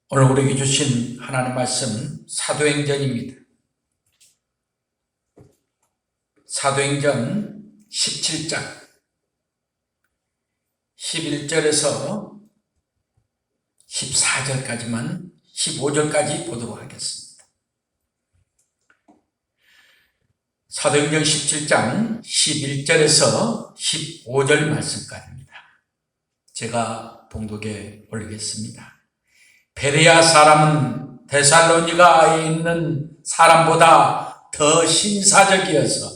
오늘 우리에게 주신 하나님의 말씀 사도행전입니다. 사도행전 17장 11절에서 14절까지만 15절까지 보도록 하겠습니다. 사도행전 17장 11절에서 15절 말씀까지입니다. 제가 봉독에 올리겠습니다. 베레아 사람은 데살로니가에 있는 사람보다 더 신사적이어서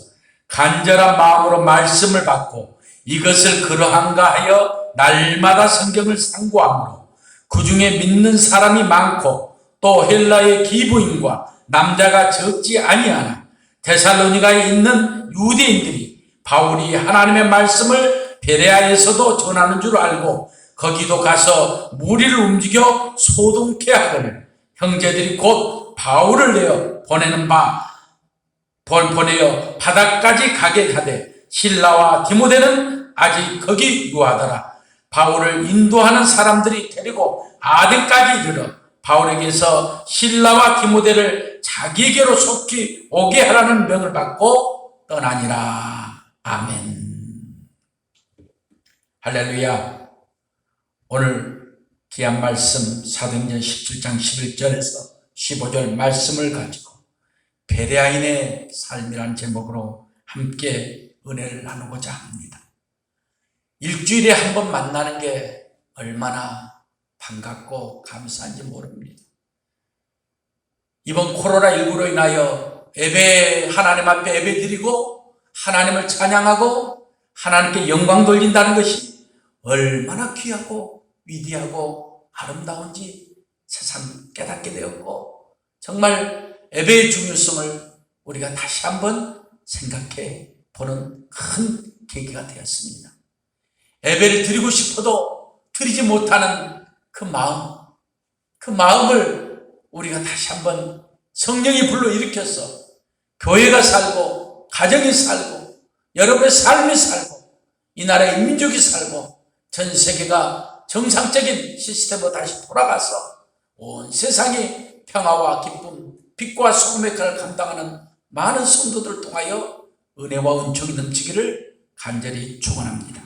간절한 마음으로 말씀을 받고 이것을 그러한가 하여 날마다 성경을 상고하므로 그 중에 믿는 사람이 많고 또 헬라의 기부인과 남자가 적지 아니하나 데살로니가에 있는 유대인들이 바울이 하나님의 말씀을 베레아에서도 전하는 줄 알고 거기도 가서 무리를 움직여 소동케 하거늘 형제들이 곧 바울을 내어 보내어 바다까지 가게 하되 실라와 디모데는 아직 거기 유하더라. 바울을 인도하는 사람들이 데리고 아덴까지 이르러 바울에게서 실라와 디모데를 자기에게로 속히 오게 하라는 명을 받고 떠나니라. 아멘. 할렐루야. 오늘 귀한 말씀 사도행전 17장 11절에서 15절 말씀을 가지고 베레아인의 삶이라는 제목으로 함께 은혜를 나누고자 합니다. 일주일에 한 번 만나는 게 얼마나 반갑고 감사한지 모릅니다. 이번 코로나19로 인하여 하나님 앞에 예배 드리고 하나님을 찬양하고 하나님께 영광 돌린다는 것이 얼마나 귀하고 위대하고 아름다운지 새삼 깨닫게 되었고 정말 예배의 중요성을 우리가 다시 한번 생각해 보는 큰 계기가 되었습니다. 예배를 드리고 싶어도 드리지 못하는 그 마음을 우리가 다시 한번 성령이 불러일으켜서 교회가 살고 가정이 살고 여러분의 삶이 살고 이 나라의 민족이 살고 전 세계가 정상적인 시스템으로 다시 돌아가서 온 세상이 평화와 기쁨, 빛과 소금의 역할을 감당하는 많은 성도들을 통하여 은혜와 은총이 넘치기를 간절히 축원합니다.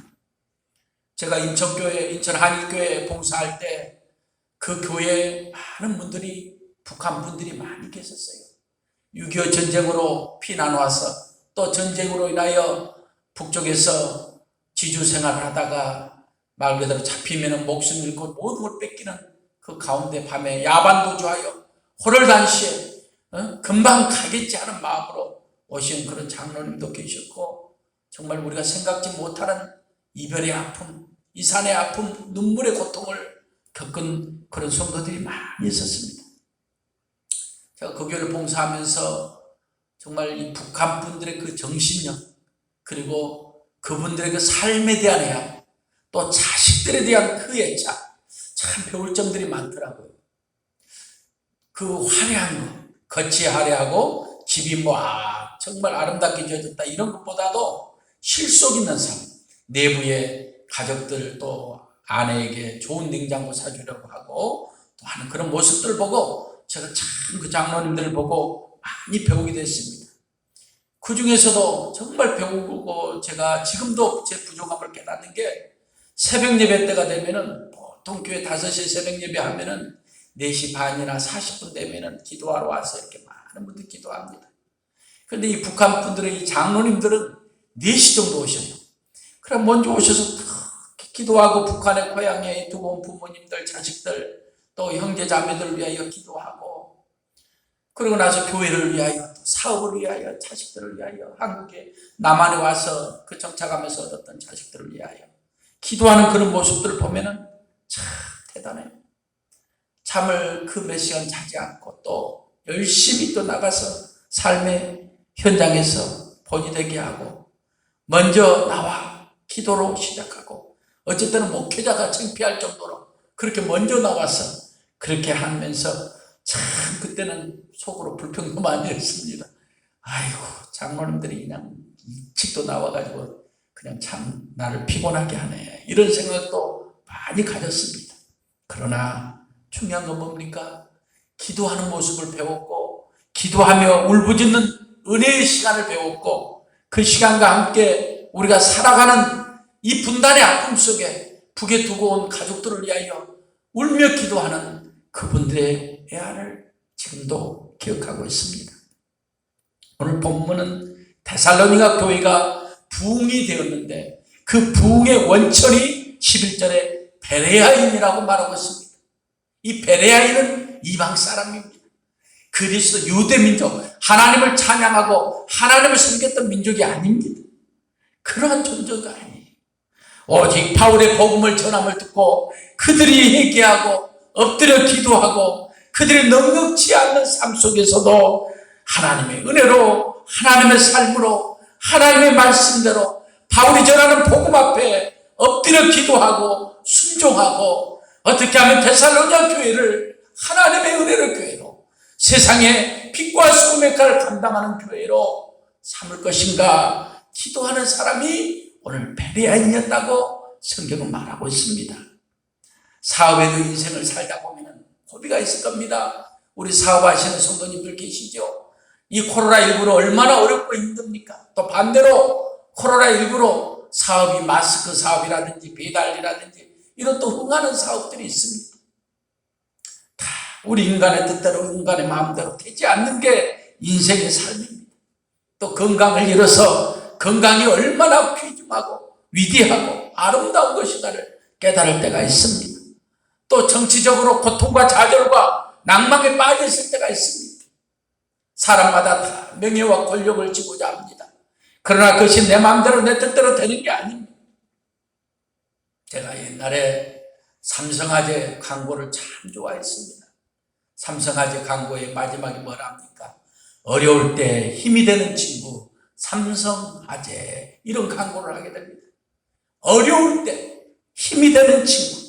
제가 인천 한일교회 봉사할 때 그 교회에 많은 분들이 북한 분들이 많이 계셨어요. 6.25 전쟁으로 피난 와서 또 전쟁으로 인하여 북쪽에서 지주 생활을 하다가 말 그대로 잡히면 목숨 잃고 모든 걸 뺏기는 그 가운데 밤에 야반도주하여 호롤단시에 금방 가겠지 하는 마음으로 오신 그런 장로님도 계셨고 정말 우리가 생각지 못하는 이별의 아픔, 이산의 아픔, 눈물의 고통을 겪은 그런 성도들이 많이 있었습니다. 제가 그 교회를 봉사하면서 정말 이 북한 분들의 그 정신력 그리고 그분들의 그 삶에 대한 애환 또 자식들에 대한 그 애착 참 배울 점들이 많더라고요. 그 화려한 거 겉이 화려하고 집이 정말 아름답게 지어졌다 이런 것보다도 실속 있는 삶 내부의 가족들 또 아내에게 좋은 냉장고 사주려고 하고 또 하는 그런 모습들을 보고 제가 참 그 장로님들을 보고 많이 배우게 됐습니다. 그 중에서도 정말 배우고 제가 지금도 제 부족함을 깨닫는 게 새벽 예배 때가 되면은 보통 교회 5시에 새벽 예배 하면은 4시 반이나 40분 되면은 기도하러 와서 이렇게 많은 분들이 기도합니다. 그런데 이 북한 분들의 이 장로님들은 4시 정도 오셔요. 그럼 먼저 오셔서 기도하고 북한의 고향에 두고 온 부모님들, 자식들, 또 형제 자매들을 위하여 기도하고 그러고 나서 교회를 위하여 또 사업을 위하여 자식들을 위하여 한국에 남한에 와서 그 정착하면서 얻었던 자식들을 위하여 기도하는 그런 모습들을 보면은 참 대단해요. 잠을 그 몇 시간 자지 않고 또 열심히 또 나가서 삶의 현장에서 본이 되게 하고 먼저 나와 기도로 시작하고 어쩔 때는 목회자가 창피할 정도로 그렇게 먼저 나와서 그렇게 하면서 참 그때는 속으로 불평도 많이 했습니다. 아이고 장로님들이 그냥 일찍도 나와가지고 그냥 참 나를 피곤하게 하네 이런 생각도 많이 가졌습니다. 그러나 중요한 건 뭡니까? 기도하는 모습을 배웠고, 기도하며 울부짖는 은혜의 시간을 배웠고, 그 시간과 함께 우리가 살아가는 이 분단의 아픔 속에 북에 두고 온 가족들을 위하여 울며 기도하는 그분들의 애안을 지금도 기억하고 있습니다. 오늘 본문은 데살로니가 교회가 부흥이 되었는데 그 부흥의 원천이 11절에 베레아인이라고 말하고 있습니다. 이 베레아인은 이방 사람입니다. 그리스도 유대 민족, 하나님을 찬양하고 하나님을 섬겼던 민족이 아닙니다. 그러한 존재가 아니에요. 오직 바울의 복음을 전함을 듣고 그들이 회개하고 엎드려 기도하고 그들이 넉넉지 않는 삶 속에서도 하나님의 은혜로, 하나님의 삶으로, 하나님의 말씀대로 바울이 전하는 복음 앞에 엎드려 기도하고 순종하고 어떻게 하면 데살로니가 교회를 하나님의 은혜의 교회로, 세상의 빛과 소금의 칼을 감당하는 교회로 삼을 것인가 기도하는 사람이 오늘 베레아인이었다고 성경은 말하고 있습니다. 사업에도 인생을 살다 보면 고비가 있을 겁니다. 우리 사업하시는 성도님들 계시죠? 이 코로나19로 얼마나 어렵고 힘듭니까? 또 반대로 코로나19로 사업이 마스크 사업이라든지 배달이라든지 이런 또 흥하는 사업들이 있습니다. 다 우리 인간의 뜻대로 인간의 마음대로 되지 않는 게 인생의 삶입니다. 또 건강을 잃어서 건강이 얼마나 귀중하고 위대하고 아름다운 것인가를 깨달을 때가 있습니다. 또 정치적으로 고통과 좌절과 낭망에 빠져 있을 때가 있습니다. 사람마다 다 명예와 권력을 지고자 합니다. 그러나 그것이 내 마음대로 내 뜻대로 되는 게 아닙니다. 제가 옛날에 삼성화재 광고를 참 좋아했습니다. 삼성화재 광고의 마지막이 뭐랍니까? 어려울 때 힘이 되는 친구 삼성화재, 이런 광고를 하게 됩니다. 어려울 때 힘이 되는 친구,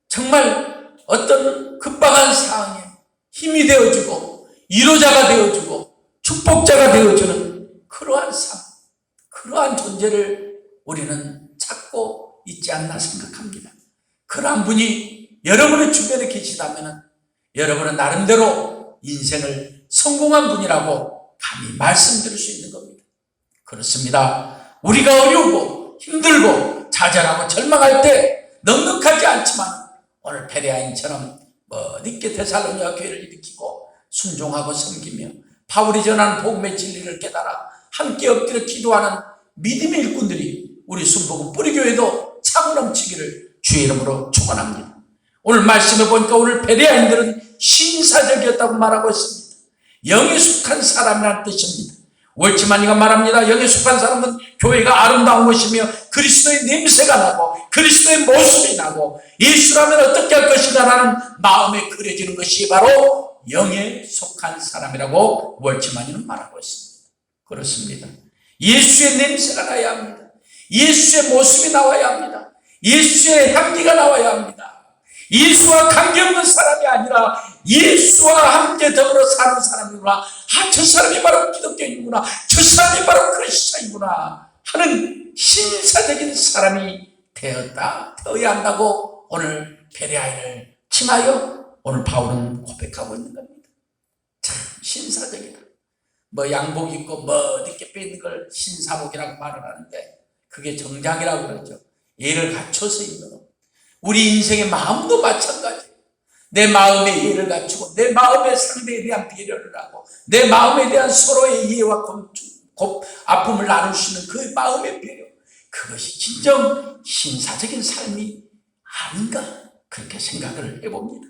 정말 어떤 급박한 상황에 힘이 되어주고 위로자가 되어주고 축복자가 되어주는 그러한 삶, 그러한 존재를 우리는 찾고 있지 않나 생각합니다. 그러한 분이 여러분의 주변에 계시다면 여러분은 나름대로 인생을 성공한 분이라고 감히 말씀드릴 수 있는 겁니다. 그렇습니다. 우리가 어려우고 힘들고 좌절하고 절망할 때 넉넉하지 않지만 오늘 베레아인처럼 멋있게 데살로니가 교회를 일으키고 순종하고 섬기며 바울이 전하는 복음의 진리를 깨달아 함께 엎드려 기도하는 믿음의 일꾼들이 우리 순복음 뿌리교회도 차고 넘치기를 주의 이름으로 축원합니다. 오늘 말씀해 보니까 오늘 베레아인들은 신사적이었다고 말하고 있습니다. 영에 속한 사람이라는 뜻입니다. 월치만이가 말합니다. 영에 속한 사람은 교회가 아름다운 것이며 그리스도의 냄새가 나고 그리스도의 모습이 나고 예수라면 어떻게 할 것인가라는 마음에 그려지는 것이 바로 영에 속한 사람이라고 월치만이는 말하고 있습니다. 그렇습니다. 예수의 냄새가 나야 합니다. 예수의 모습이 나와야 합니다. 예수의 향기가 나와야 합니다. 예수와 관계없는 사람이 아니라 예수와 함께 더불어 사는 사람이구나. 저 사람이 바로 기독교인이구나. 저 사람이 바로 그리스도인이구나 하는 신사적인 사람이 되어야 한다고 오늘 베레아인을 칭하여 오늘 바울은 고백하고 있는 겁니다. 참 신사적이다. 양복 입고 멋있게 빼는 걸 신사복이라고 말을 하는데 그게 정장이라고 그러죠. 예를 갖춰서 입는 것. 우리 인생의 마음도 마찬가지예요. 내 마음에 예를 갖추고 내 마음의 상대에 대한 배려를 하고 내 마음에 대한 서로의 이해와 아픔을 나눌 수 있는 그 마음의 배려, 그것이 진정 신사적인 삶이 아닌가 그렇게 생각을 해봅니다.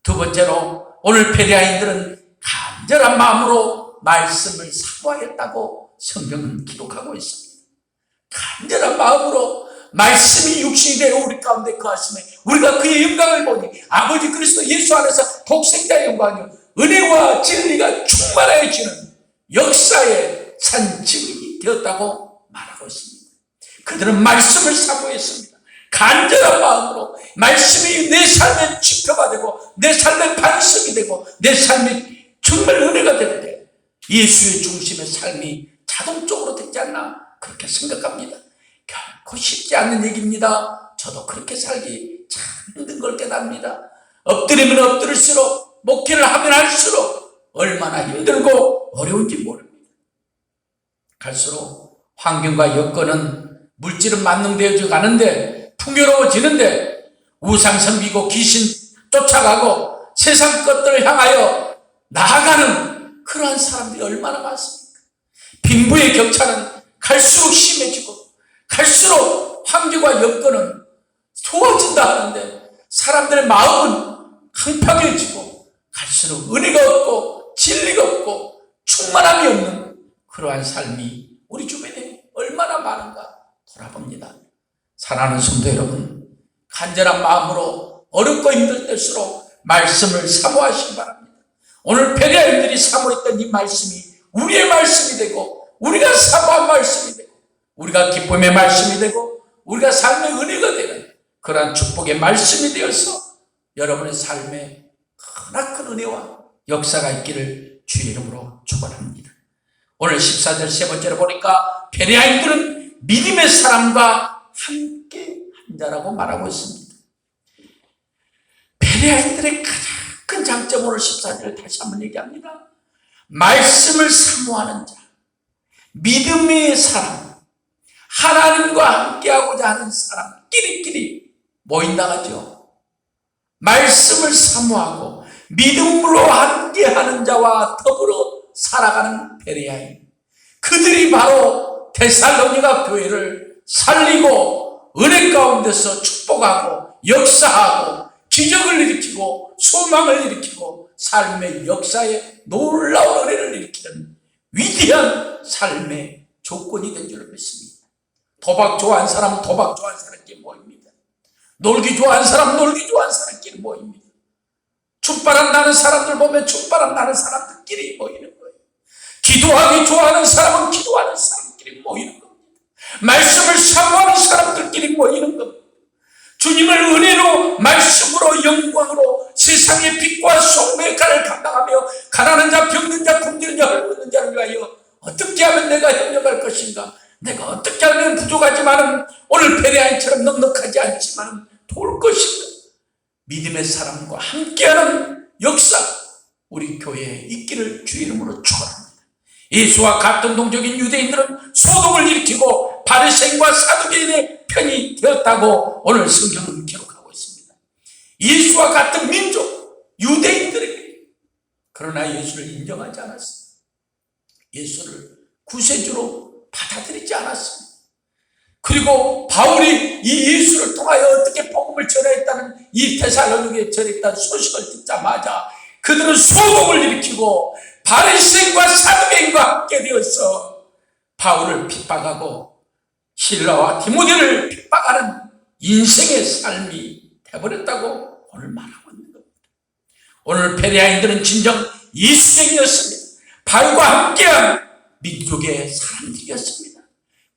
두 번째로 오늘 베레아인들은 간절한 마음으로 말씀을 사모하였다고 성경은 기록하고 있습니다. 간절한 마음으로 말씀이 육신이 되어 우리 가운데 거하심에 우리가 그의 영광을 보니 아버지 그리스도 예수 안에서 독생자의 영광이요 은혜와 진리가 충만해지는 역사의 산 증인이 되었다고 말하고 있습니다. 그들은 말씀을 사모했습니다. 간절한 마음으로 말씀이 내 삶의 지표가 되고 내 삶의 반석이 되고 내 삶이 정말 은혜가 되는데 예수의 중심의 삶이 자동적으로 되지 않나 그렇게 생각합니다. 결코 쉽지 않은 얘기입니다. 저도 그렇게 살기 참 힘든 걸 깨닫습니다. 엎드리면 엎드릴수록, 목회를 하면 할수록 얼마나 힘들고 어려운지 모릅니다. 갈수록 환경과 여건은 물질은 만능되어져 가는데, 풍요로워지는데, 우상 섬기고 귀신 쫓아가고 세상 것들을 향하여 나아가는 그러한 사람들이 얼마나 많습니까? 빈부의 격차는 갈수록 심해지고 갈수록 환경과 여건은 좋아진다 하는데 사람들의 마음은 황폐해지고 갈수록 은혜가 없고 진리가 없고 충만함이 없는 그러한 삶이 우리 주변에 얼마나 많은가 돌아봅니다. 사랑하는 성도 여러분, 간절한 마음으로 어렵고 힘들 때일수록 말씀을 사모하시기 바랍니다. 오늘 베레아인들이 사모했던 이 말씀이 우리의 말씀이 되고, 우리가 사모한 말씀이 되고, 우리가 기쁨의 말씀이 되고, 우리가 삶의 은혜가 되는 그러한 축복의 말씀이 되어서 여러분의 삶에 크나큰 은혜와 역사가 있기를 주의 이름으로 축원합니다. 오늘 14절 세 번째로 보니까 베레아인들은 믿음의 사람과 함께 한 자라고 말하고 있습니다. 베레아인들의 가장 큰 장점, 오늘 14절을 다시 한번 얘기합니다. 말씀을 사모하는 자, 믿음의 사람, 하나님과 함께하고자 하는 사람끼리끼리 모인다가죠. 말씀을 사모하고 믿음으로 함께하는 자와 더불어 살아가는 베레아인, 그들이 바로 데살로니가 교회를 살리고 은혜 가운데서 축복하고 역사하고 기적을 일으키고 소망을 일으키고 삶의 역사에 놀라운 은혜를 일으키는 위대한 삶의 조건이 된 줄 믿습니다. 도박 좋아하는 사람은 도박 좋아하는 사람끼리 모입니다. 놀기 좋아하는 사람은 놀기 좋아하는 사람끼리 모입니다. 춥바람 나는 사람들 보면 춥바람 나는 사람들끼리 모이는 거예요. 기도하기 좋아하는 사람은 기도하는 사람끼리 모이는 겁니다. 말씀을 사모하는 사람들끼리 모이는 겁니다. 주님을 은혜로, 말씀으로, 영광으로 세상의 빛과 소금의 역할을 감당하며 가난한 자, 병든 자, 굶주린 자, 헐벗는 자를 위하여 어떻게 하면 내가 협력할 것인가, 내가 어떻게 하면 부족하지만은 오늘 베레아인처럼 넉넉하지 않지만은 도울 것인가, 믿음의 사람과 함께하는 역사가 우리 교회에 있기를 주 이름으로 축원합니다. 예수와 같은 동족인 유대인들은 소동을 일으키고 바리새인과 사두개인의 편이 되었다고 오늘 성경은 기록하고 있습니다. 예수와 같은 민족, 유대인들에게, 그러나 예수를 인정하지 않았습니다. 예수를 구세주로 받아들이지 않았습니다. 그리고 바울이 이 예수를 통하여 어떻게 복음을 전했다는, 이 데살로니가에 전했다는 소식을 듣자마자 그들은 소동을 일으키고 바리새인과 사두개인과 함께 되어서 바울을 핍박하고 실라와 디모데를 핍박하는 인생의 삶이 되어버렸다고 오늘 말하고 있는 겁니다. 오늘 베레아인들은 진정 예수쟁이였습니다. 바울과 함께한 민족의 사람들이었습니다.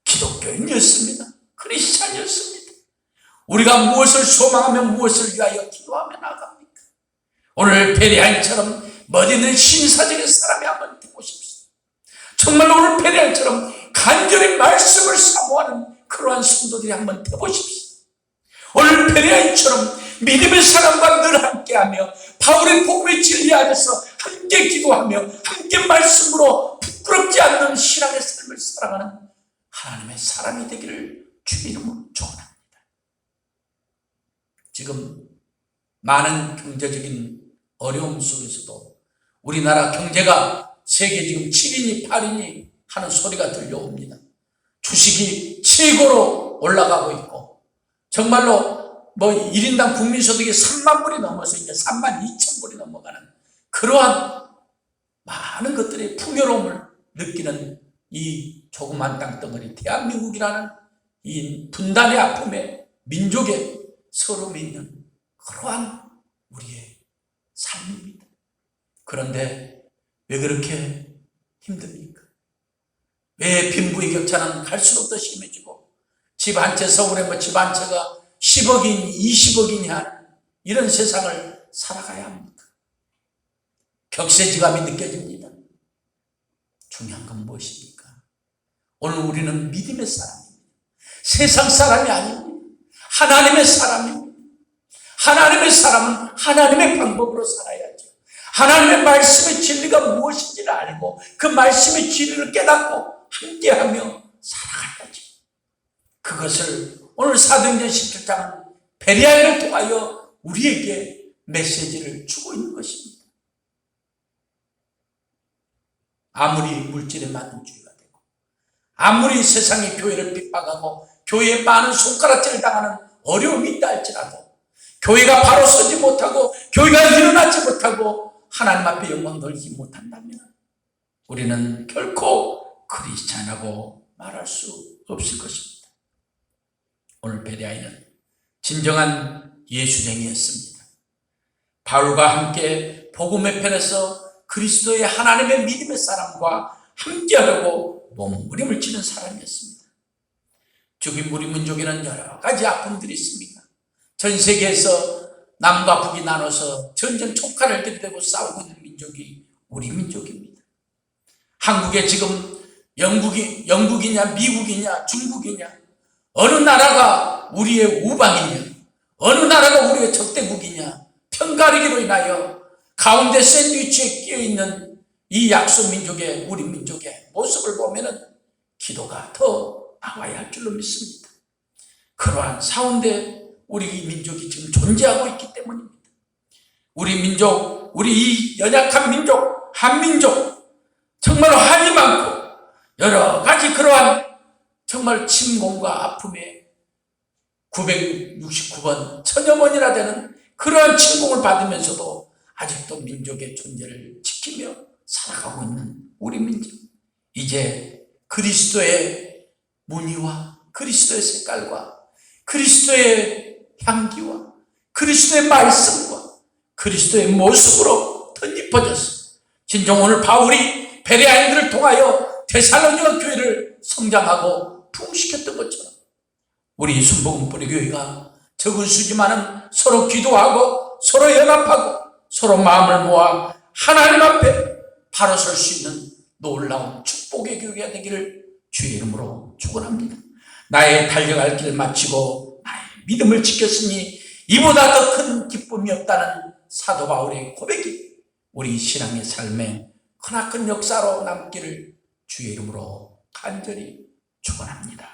기독교인이었습니다. 크리스찬이었습니다. 우리가 무엇을 소망하며 무엇을 위하여 기도하며 나갑니까? 오늘 베레아인처럼 멋있는 신사적인 사람이 한번 되보십시오. 정말 오늘 베레아인처럼 간절히 말씀을 사모하는 그러한 성도들이 한번 되보십시오. 오늘 베레아인처럼 믿음의 사람과 늘 함께하며 바울의 복음의 진리 안에서 함께 기도하며 함께 말씀으로 부끄럽지 않는 신앙의 삶을 살아가는 하나님의 사람이 되기를 주 이름으로 축원합니다. 지금 많은 경제적인 어려움 속에서도 우리나라 경제가 세계 지금 7위니 8위니 하는 소리가 들려옵니다. 주식이 최고로 올라가고 있고, 정말로 1인당 국민소득이 3만 불이 넘어서 이제 3만 2천 불이 넘어가는 그러한 많은 것들의 풍요로움을 느끼는 이 조그만 땅덩어리 대한민국이라는 이 분단의 아픔에 민족의 서름이 있는 그러한 우리의 삶입니다. 그런데 왜 그렇게 힘듭니까? 왜 빈부의 격차는 갈수록 더 심해지고 집 한 채, 서울에 집 한 채가 10억인, 20억이니 하는 이런 세상을 살아가야 합니까? 격세지감이 느껴집니다. 중요한 건 무엇입니까? 오늘 우리는 믿음의 사람입니다. 세상 사람이 아닙니다. 하나님의 사람입니다. 하나님의 사람은 하나님의 방법으로 살아야죠. 하나님의 말씀의 진리가 무엇인지를 알고 그 말씀의 진리를 깨닫고 함께하며 살아가야죠. 그것을 오늘 사도행전 17장은 베레아인을 통하여 우리에게 메시지를 주고 있는 것입니다. 아무리 물질에 많은 주의가 되고 아무리 세상이 교회를 핍박하고 교회에 많은 손가락질을 당하는 어려움이 있다 할지라도 교회가 바로 서지 못하고 교회가 일어나지 못하고 하나님 앞에 영광 돌리지 못한다면 우리는 결코 크리스찬이라고 말할 수 없을 것입니다. 오늘 베레아인은 진정한 예수쟁이였습니다. 바울과 함께 복음의 편에서 그리스도의 하나님의 믿음의 사람과 함께하려고 몸부림을 치는 사람이었습니다. 죽인 우리 민족에는 여러 가지 아픔들이 있습니다. 전 세계에서 남과 북이 나눠서 전쟁 총칼을 들이대고 싸우고 있는 민족이 우리 민족입니다. 한국에 지금 영국이냐 미국이냐 중국이냐 어느 나라가 우리의 우방이냐 어느 나라가 우리의 적대국이냐 편가르기로 인하여 가운데 샌드위치에 끼어있는 이 약소민족의 우리 민족의 모습을 보면 기도가 더 나와야 할 줄로 믿습니다. 그러한 가운데 우리 민족이 지금 존재하고 있기 때문입니다. 우리 민족, 우리 이 연약한 민족, 한민족 정말 한이 많고 여러 가지 그러한 정말 침공과 아픔에 969번 천여 번이나 되는 그러한 침공을 받으면서도 아직도 민족의 존재를 지키며 살아가고 있는 우리 민족. 이제 그리스도의 무늬와 그리스도의 색깔과 그리스도의 향기와 그리스도의 말씀과 그리스도의 모습으로 덧입혀졌어. 진정 오늘 바울이 베레아인들을 통하여 데살로니가 교회를 성장하고 부흥시켰던 것처럼 우리 순복음 뿌리 교회가 적은 수지만은 서로 기도하고 서로 연합하고 서로 마음을 모아 하나님 앞에 바로 설 수 있는 놀라운 축복의 교회가 되기를 주의 이름으로 축원합니다. 나의 달려갈 길을 마치고 나의 믿음을 지켰으니 이보다 더 큰 기쁨이 없다는 사도 바울의 고백이 우리 신앙의 삶에 크나큰 역사로 남기를 주의 이름으로 간절히 축원합니다.